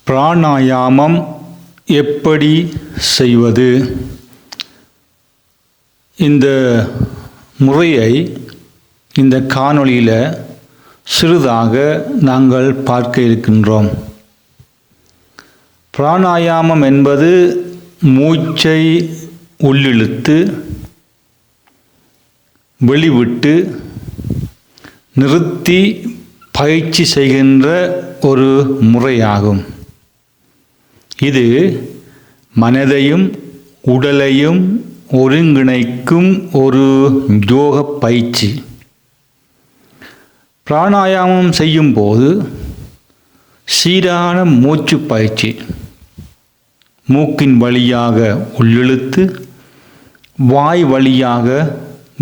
பிராணாயாமம் எப்படி செய்வது? இந்த முறையை இந்த காணொளியில் சிறிதாக நாங்கள் பார்க்க இருக்கின்றோம். பிராணாயாமம் என்பது மூச்சை உள்ளிழுத்து வெளிவிட்டு நிறுத்தி பயிற்சி செய்கின்ற ஒரு முறையாகும். இது மனதையும் உடலையும் ஒருங்கிணைக்கும் ஒரு யோக பயிற்சி. பிராணாயாமம் செய்யும்போது சீரான மூச்சு பயிற்சி, மூக்கின் வழியாக உள்ளிழுத்து வாய் வழியாக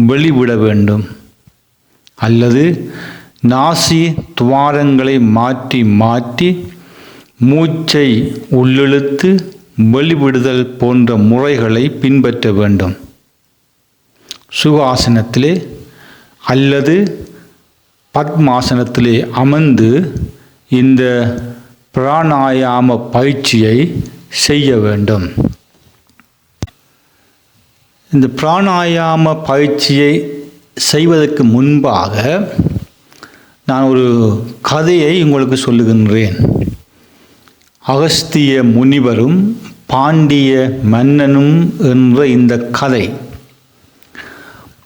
வெளிவிட வேண்டும், அல்லது நாசி துவாரங்களை மாற்றி மாற்றி மூச்சை உள்ளிழுத்து வெளிவிடுதல் போன்ற முறைகளை பின்பற்ற வேண்டும். சுகாசனத்திலே அல்லது பத்மாசனத்திலே அமர்ந்து இந்த பிராணாயாம பயிற்சியை செய்ய வேண்டும். இந்த பிராணாயாம பயிற்சியை செய்வதற்கு முன்பாக நான் ஒரு கதையை உங்களுக்கு சொல்லுகின்றேன். அகஸ்திய முனிவரும் பாண்டிய மன்னனும் என்ற இந்த கதை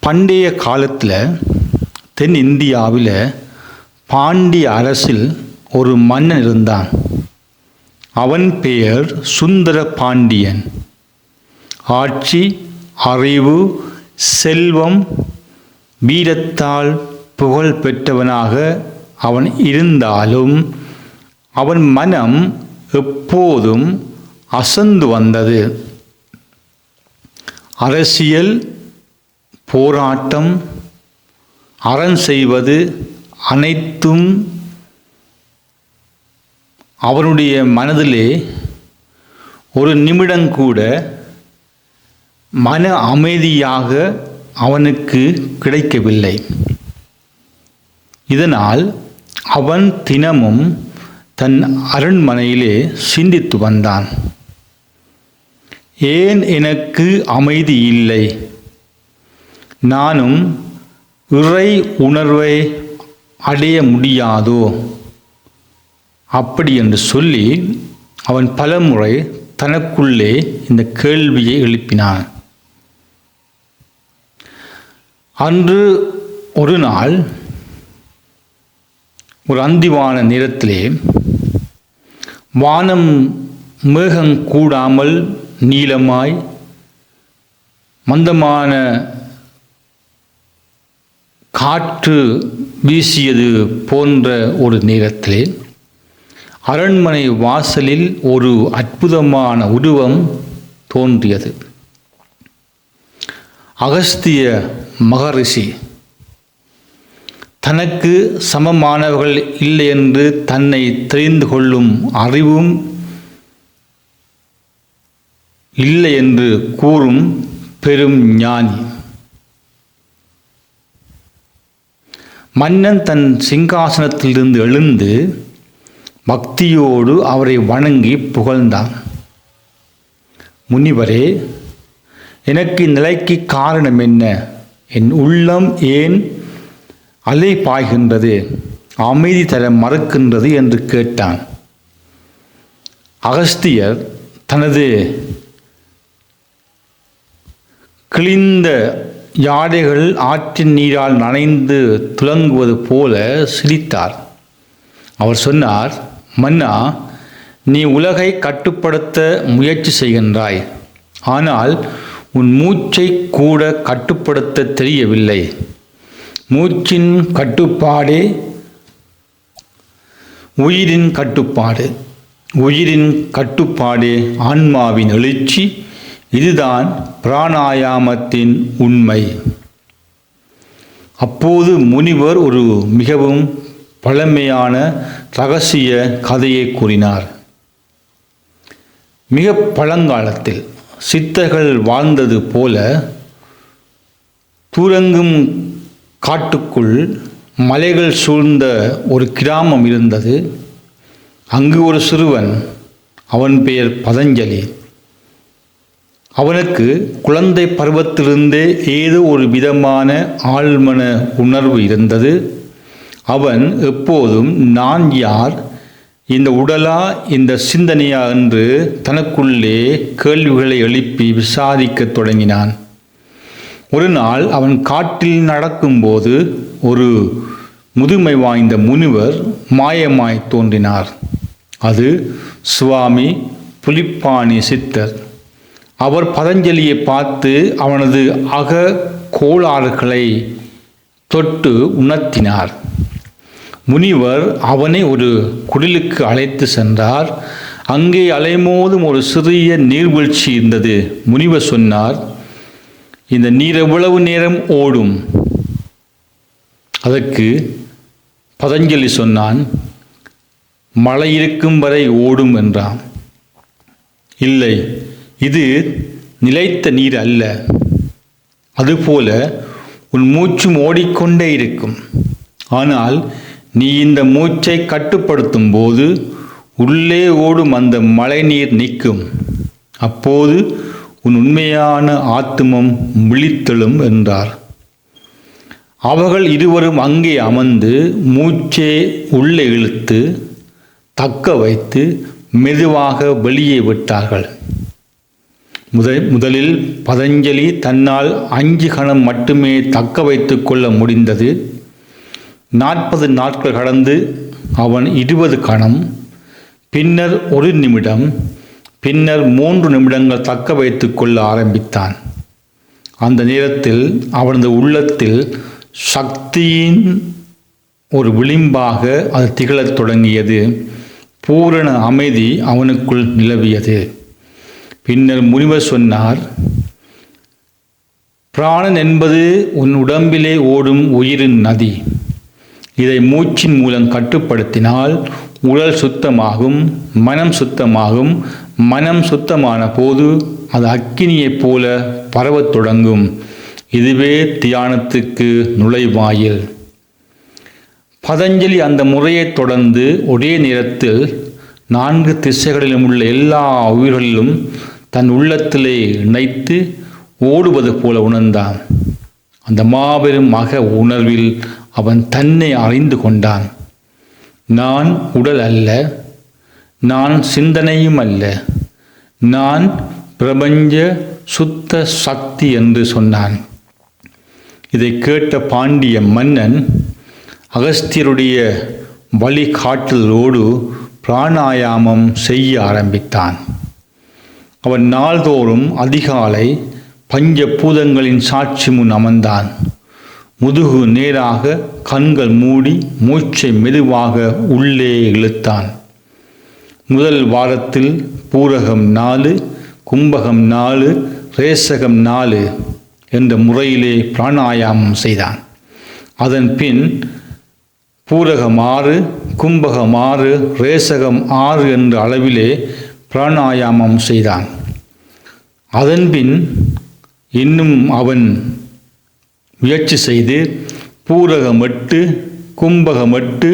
பண்டைய காலத்தில் தென் இந்தியாவில் பாண்டிய அரசில் ஒரு மன்னன் இருந்தான். அவன் பெயர் சுந்தர பாண்டியன். ஆட்சி, அறிவு, செல்வம், வீரத்தால் புகழ் பெற்றவனாக அவன் இருந்தாலும் அவன் மனம் எப்போதும் அசந்து வந்தது. அரசியல், போராட்டம், அறம் செய்வது அனைத்தும் அவனுடைய மனதிலே ஒரு நிமிடங்கூட மன அமைதியாக அவனுக்கு கிடைக்கவில்லை. இதனால் அவன் தினமும் தன் அரண்மனையிலே சிந்தித்து வந்தான். ஏன் எனக்கு அமைதி இல்லை? நானும் இறை உணர்வை அடைய முடியாதோ? அப்படி என்று சொல்லி அவன் பலமுறை தனக்குள்ளே இந்த கேள்வியை எழுப்பினான். அன்று ஒரு நாள் ஒரு அந்திவான நேரத்திலே வானம் மேகம் கூடாமல் நீளமாய் மந்தமான காற்று வீசியது போன்ற ஒரு நேரத்திலே அரண்மனை வாசலில் ஒரு அற்புதமான உருவம் தோன்றியது. அகஸ்திய மகரிஷி தனக்கு சமமானவர்கள் இல்லை என்று தன்னை தெரிந்து கொள்ளும் அறிவும் இல்லை என்று கூறும் பெரும் ஞானி. மன்னன் தன் சிங்காசனத்திலிருந்து எழுந்து பக்தியோடு அவரை வணங்கி புகழ்ந்தான். முனிவரே, எனக்கு இந்நிலைக்கு காரணம் என்ன? என் உள்ளம் ஏன் அலை பாய்கின்றது, அமைதி தர மறுக்கின்றது என்று கேட்டான். அகஸ்தியர் தனது கிழிந்த யாடைகள் ஆற்றின் நீரால் நனைந்து துலங்குவது போல சிரித்தார். அவர் சொன்னார், மன்னா, நீ உலகை கட்டுப்படுத்த முயற்சி செய்கின்றாய், ஆனால் உன் மூச்சை கூட கட்டுப்படுத்த தெரியவில்லை. மூச்சின் கட்டுப்பாடே உயிரின் கட்டுப்பாடு, உயிரின் கட்டுப்பாடே ஆன்மாவின் எழுச்சி. இதுதான் பிராணாயாமத்தின் உண்மை. அப்போது முனிவர் ஒரு மிகவும் பழமையான இரகசிய கதையை கூறினார். மிக பழங்காலத்தில் சித்தர்கள் வாழ்ந்தது போல தூரங்கும் காட்டுக்குள் மலைகள் சூழ்ந்த ஒரு கிராமம் இருந்தது. அங்கு ஒரு சிறுவன் அவன் பெயர் பதஞ்சலி. அவனுக்கு குழந்தை பருவத்திலிருந்தே ஏதோ ஒரு விதமான ஆழ்மன உணர்வு இருந்தது. அவன் எப்போதும் நான் யார், இந்த உடலா, இந்த சிந்தனையா என்று தனக்குள்ளே கேள்விகளை எழுப்பி விசாரிக்கத் தொடங்கினான். ஒரு நாள் அவன் காட்டில் நடக்கும்போது ஒரு முதுமை வாய்ந்த முனிவர் மாயமாய் தோன்றினார். அது சுவாமி புலிப்பாணி சித்தர். அவர் பதஞ்சலியை பார்த்து அவனது அக கோளாறுகளை தொட்டு உணர்த்தினார். முனிவர் அவனை ஒரு குடிலுக்கு அழைத்து சென்றார். அங்கே அலைமோதும் ஒரு சிறிய நீர்வீழ்ச்சி இருந்தது. முனிவர் சொன்னார், இந்த நீர் எவ்வளவு நேரம் ஓடும்? அதற்கு பதஞ்சலி சொன்னான், மழை இருக்கும் வரை ஓடும் என்றான். இல்லை, இது நிலைத்த நீர் அல்ல. அதுபோல உன் மூச்சும் ஓடிக்கொண்டே இருக்கும். ஆனால் நீ இந்த மூச்சை கட்டுப்படுத்தும் போது உள்ளே ஓடும் அந்த மழை நீர் நிற்கும். அப்போது உன் உண்மையான ஆத்துமம் விழித்தெழும் என்றார். அவர்கள் இருவரும் அங்கே அமர்ந்து மூச்சை உள்ளே இழுத்து தக்க வைத்து மெதுவாக வெளியே விட்டார்கள். முதலில் பதஞ்சலி தன்னால் 5 கணம் மட்டுமே தக்க வைத்து கொள்ள முடிந்தது. 40 நாட்கள் கடந்து அவன் 20 கணம், பின்னர் 1 நிமிடம், பின்னர் 3 நிமிடங்கள் தக்க வைத்து கொள்ள ஆரம்பித்தான். அந்த நேரத்தில் அவனது உள்ளத்தில் சக்தியின் ஒரு விளிம்பாக அது திகழத் தொடங்கியது. பூரண அமைதி அவனுக்குள் நிலவியது. பின்னர் முனிவர் சொன்னார், பிராணன் என்பது உன் உடம்பிலே ஓடும் உயிரின் நதி. இதை மூச்சின் மூலம் கட்டுப்படுத்தினால் உடல் சுத்தமாகும், மனம் சுத்தமாகும். மனம் சுத்தமான போது அது அக்கினியைப் போல பரவத் தொடங்கும். இதுவே தியானத்துக்கு நுழைவாயில். பதஞ்சலி அந்த முறையை தொடர்ந்து ஒரே நேரத்தில் 4 திசைகளிலும் உள்ள எல்லா உயிர்களிலும் தன் உள்ளத்திலே இணைத்து ஓடுவது போல உணர்ந்தான். அந்த மாபெரும் அக உணர்வில் அவன் தன்னை அறிந்து கொண்டான். நான் உடல் அல்ல, நான் சிந்தனையும் அல்ல, நான் பிரபஞ்ச சுத்த சக்தி என்று சொன்னான். இதை கேட்ட பாண்டிய மன்னன் அகஸ்தியருடைய வழிகாட்டுதலோடு பிராணாயாமம் செய்ய ஆரம்பித்தான். அவன் நாள்தோறும் அதிகாலை பஞ்சபூதங்களின் சாட்சி முன் அமர்ந்தான். முதுகு நேராக, கண்கள் மூடி மூச்சை மெதுவாக உள்ளே இழுத்தான். முதல் வாரத்தில் பூரகம் 4, கும்பகம் 4, ரேசகம் 4 என்ற முறையிலே பிராணாயாமம் செய்தான். அதன் பின் பூரகம் 6, கும்பகம் 6, ரேசகம் 6 என்ற அளவிலே பிராணாயாமம் செய்தான். அதன்பின் இன்னும் அவன் முயற்சி செய்து பூரகம் 8, கும்பகம் 8,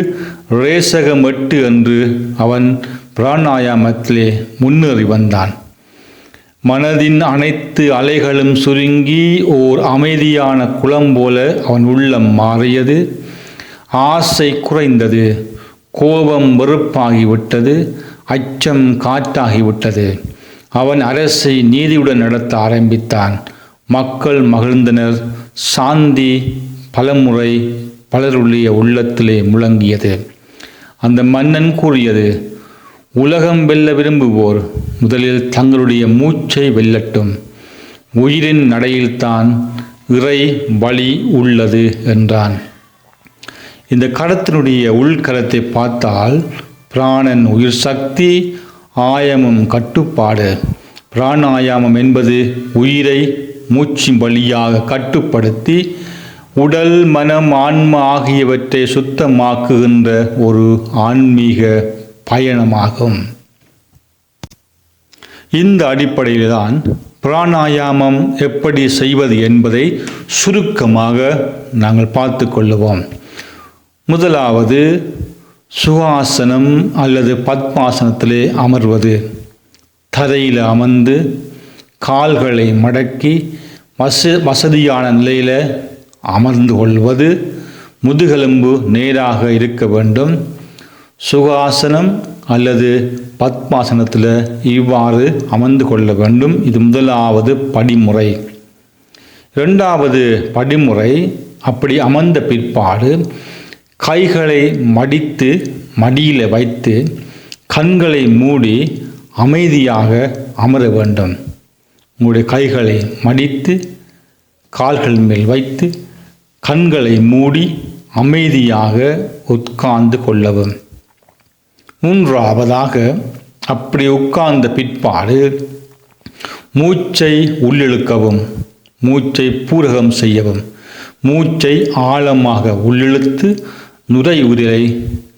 ரேசகம் 8 என்று அவன் பிராணாயாமத்திலே முன்னேறி வந்தான். மனதின் அனைத்து அலைகளும் சுருங்கி ஓர் அமைதியான குளம் போல அவன் உள்ளம் மாறியது. ஆசை குறைந்தது, கோபம் வெறுப்பாகிவிட்டது, அச்சம் காற்றாகிவிட்டது. அவன் அரசை நீதியுடன் நடத்த ஆரம்பித்தான். மக்கள் மகிழ்ந்தனர். சாந்தி பலமுறை பலருடைய உள்ளத்திலே முழங்கியது. அந்த மன்னன் கூறியது, உலகம் வெல்ல விரும்புவோர் முதலில் தங்களுடைய மூச்சை வெல்லட்டும். உயிரின் நடையில்தான் இறை வழி உள்ளது என்றான். இந்த கடத்தினுடைய உள்கரத்தை பார்த்தால் பிராணன் உயிர் சக்தி, ஆயமம் கட்டுப்பாடு. பிராணாயாமம் என்பது உயிரை மூச்சின் வழியாக கட்டுப்படுத்தி உடல், மனம், ஆன்மா ஆகியவற்றை சுத்தமாக்குகின்ற ஒரு ஆன்மீக பயணமாகும். இந்த அடிப்படையில்தான் பிராணாயாமம் எப்படி செய்வது என்பதை சுருக்கமாக நாங்கள் பார்த்து கொள்ளுவோம். முதலாவது சுகாசனம் அல்லது பத்மாசனத்திலே அமர்வது. தரையில் அமர்ந்து கால்களை மடக்கி வசதியான நிலையில் அமர்ந்து கொள்வது. முதுகெலும்பு நேராக இருக்க வேண்டும். சுகாசனம் அல்லது பத்மாசனத்தில் இவ்வாறு அமர்ந்து கொள்ள வேண்டும். இது முதலாவது படிமுறை. இரண்டாவது படிமுறை, அப்படி அமர்ந்த பிற்பாடு கைகளை மடித்து மடியில் வைத்து கண்களை மூடி அமைதியாக அமர வேண்டும். உங்களுடைய கைகளை மடித்து கால்கள் மேல் வைத்து கண்களை மூடி அமைதியாக உட்கார்ந்து கொள்ளவும். மூன்றாவதாக, அப்படி உட்கார்ந்த பிற்பாடு மூச்சை உள்ளிழுக்கவும், மூச்சை பூரகம் செய்யவும். மூச்சை ஆழமாக உள்ளிழுத்து நுரையீரலை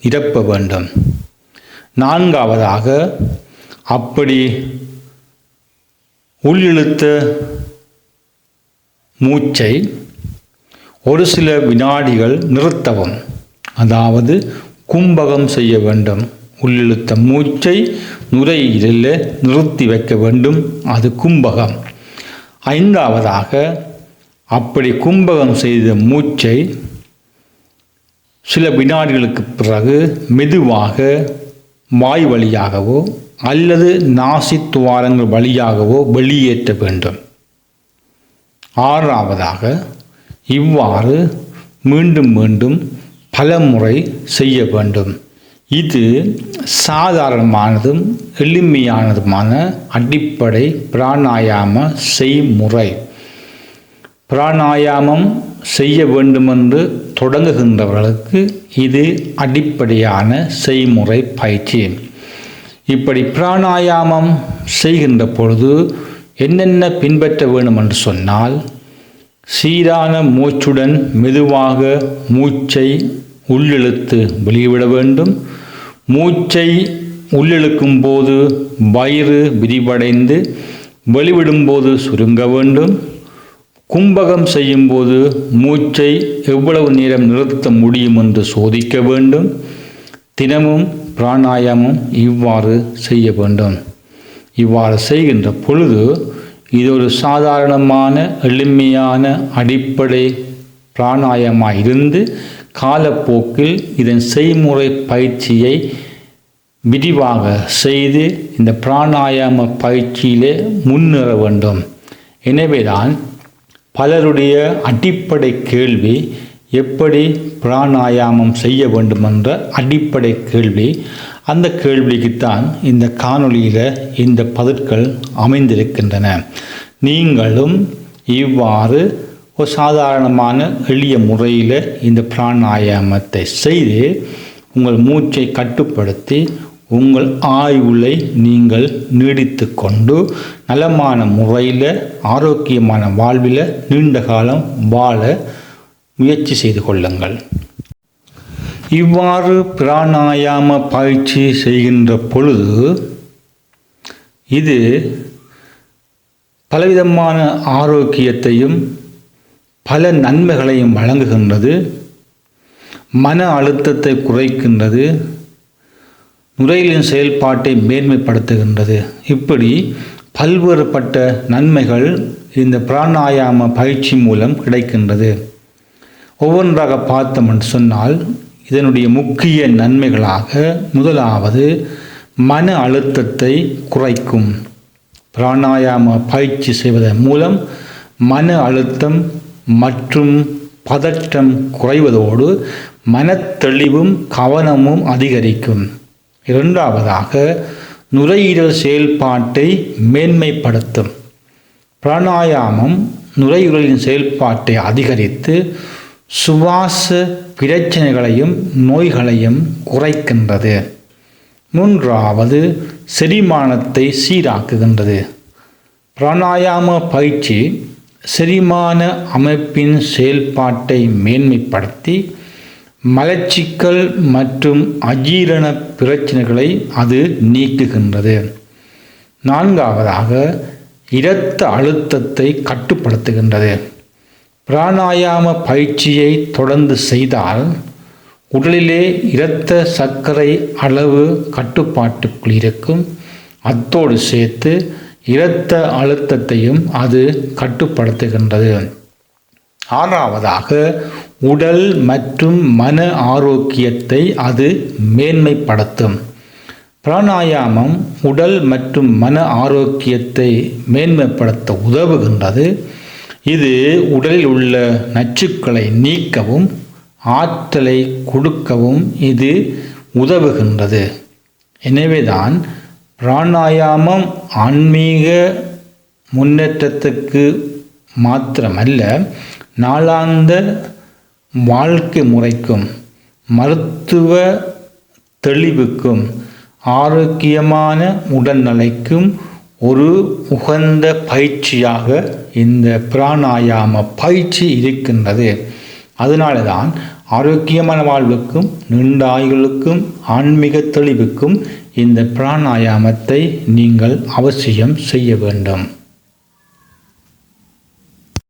நிரப்ப வேண்டும். நான்காவதாக, அப்படி உள்ளிழுத்த மூச்சை ஒரு சில வினாடிகள் நிறுத்தவும், அதாவது கும்பகம் செய்ய வேண்டும். உள்ளிழுத்த மூச்சை நுரையீரலில் நிறுத்தி வைக்க வேண்டும், அது கும்பகம். ஐந்தாவதாக, அப்படி கும்பகம் செய்த மூச்சை சில வினாடிகளுக்கு பிறகு மெதுவாக வாய் வழியாகவோ அல்லது நாசி துவாரங்கள் வழியாகவோ வெளியேற்ற வேண்டும். ஆறாவதாக, இவ்வாறு மீண்டும் மீண்டும் பல முறை செய்ய வேண்டும். இது சாதாரணமானதும் எளிமையானதுமான அடிப்படை பிராணாயாம செய்முறை. பிராணாயாமம் செய்ய வேண்டுமென்று தொடங்குகின்றவர்களுக்கு இது அடிப்படையான செய்முறை பயிற்சி. இப்படி பிராணாயாமம் செய்கின்ற பொழுது என்னென்ன பின்பற்ற வேண்டும் என்று சொன்னால், சீரான மூச்சுடன் மெதுவாக மூச்சை உள்ளிழுத்து வெளிவிட வேண்டும். மூச்சை உள்ளிழுக்கும் போது வயிறு விரிவடைந்து வெளிவிடும்போது சுருங்க வேண்டும். கும்பகம் செய்யும்போது மூச்சை எவ்வளவு நேரம் நிறுத்த முடியும் என்று சோதிக்க வேண்டும். தினமும் பிராணாயாமம் இவ்வாறு செய்ய வேண்டும். இவ்வாறு செய்கின்ற பொழுது இது ஒரு சாதாரணமான எளிமையான அடிப்படை பிராணாயாமமாக இருந்து காலப்போக்கில் இதன் செய்முறை பயிற்சியை விரிவாக செய்து இந்த பிராணாயாம பயிற்சியிலே முன்னேற வேண்டும். எனவேதான் பலருடைய அடிப்படை கேள்வி, எப்படி பிராணாயாமம் செய்ய வேண்டும் என்ற அடிப்படை கேள்வி. அந்த கேள்விக்குத்தான் இந்த காணொளியில் இந்த பதில்கள் அமைந்திருக்கின்றன. நீங்களும் இவ்வாறு ஒரு சாதாரணமான எளிய முறையில் இந்த பிராணாயாமத்தை செய்து உங்கள் மூச்சை கட்டுப்படுத்தி உங்கள் ஆயுளை நீங்கள் நீடித்து கொண்டு நலமான முறையில் ஆரோக்கியமான வாழ்வில் நீண்ட காலம் வாழ முயற்சி செய்து கொள்ளுங்கள். இவ்வாறு பிராணாயாம பயிற்சி செய்கின்ற பொழுது இது பலவிதமான ஆரோக்கியத்தையும் பல நன்மைகளையும் வழங்குகின்றது. மன அழுத்தத்தை குறைக்கின்றது. நுரையீரலின் செயல்பாட்டை மேன்மைப்படுத்துகின்றது. இப்படி பல்வேறுபட்ட நன்மைகள் இந்த பிராணாயாம பயிற்சி மூலம் கிடைக்கின்றது. ஒவ்வொன்றாக பார்த்தோம் என்று சொன்னால், இதனுடைய முக்கிய நன்மைகளாக முதலாவது மன அழுத்தத்தை குறைக்கும். பிராணாயாம பயிற்சி செய்வதன் மூலம் மன அழுத்தம் மற்றும் பதற்றம் குறைவதோடு மனத்தெளிவும் கவனமும் அதிகரிக்கும். இரண்டாவதாக, நுரையீரல் செயல்பாட்டை மேன்மைப்படுத்தும். பிராணாயாமம் நுரையீரலின் செயல்பாட்டை அதிகரித்து சுவாச பிரச்சனைகளையும் நோய்களையும் குறைக்கின்றது. மூன்றாவது, செரிமானத்தை சீராக்குகின்றது. பிராணாயாம பயிற்சி செரிமான அமைப்பின் செயல்பாட்டை மேன்மைப்படுத்தி மலச்சிக்கல் மற்றும் அஜீரண பிரச்சனைகளை அது நீக்குகின்றது. நான்காவதாக, இரத்த அழுத்தத்தை கட்டுப்படுத்துகின்றது. பிராணாயாம பயிற்சியை தொடர்ந்து செய்தால் உடலிலே இரத்த சர்க்கரை அளவு கட்டுப்பாட்டுக்குள் இருக்கும். அத்தோடு சேர்த்து இரத்த அழுத்தத்தையும் அது கட்டுப்படுத்துகின்றது. ஆறாவதாக உடல் மற்றும் மன ஆரோக்கியத்தை அது மேன்மைப்படுத்தும். பிராணாயாமம் உடல் மற்றும் மன ஆரோக்கியத்தை மேன்மைப்படுத்த உதவுகின்றது. இது உடலில் உள்ள நச்சுக்களை நீக்கவும் ஆற்றலை கொடுக்கவும் இது உதவுகின்றது. எனவேதான் பிராணாயாமம் ஆன்மீக முன்னேற்றத்துக்கு மாத்திரமல்ல, நாளாந்த வாழ்க்கை முறைக்கும் மருத்துவ தெளிவுக்கும் ஆரோக்கியமான உடல்நலைக்கும் ஒரு உகந்த பயிற்சியாக இந்த பிராணாயாம பயிற்சி இருக்கின்றது. அதனால தான் ஆரோக்கியமான வாழ்வுக்கும் நீண்ட ஆயுளுக்கும் ஆன்மீக தெளிவுக்கும் இந்த பிராணாயாமத்தை நீங்கள் அவசியம் செய்ய வேண்டும்.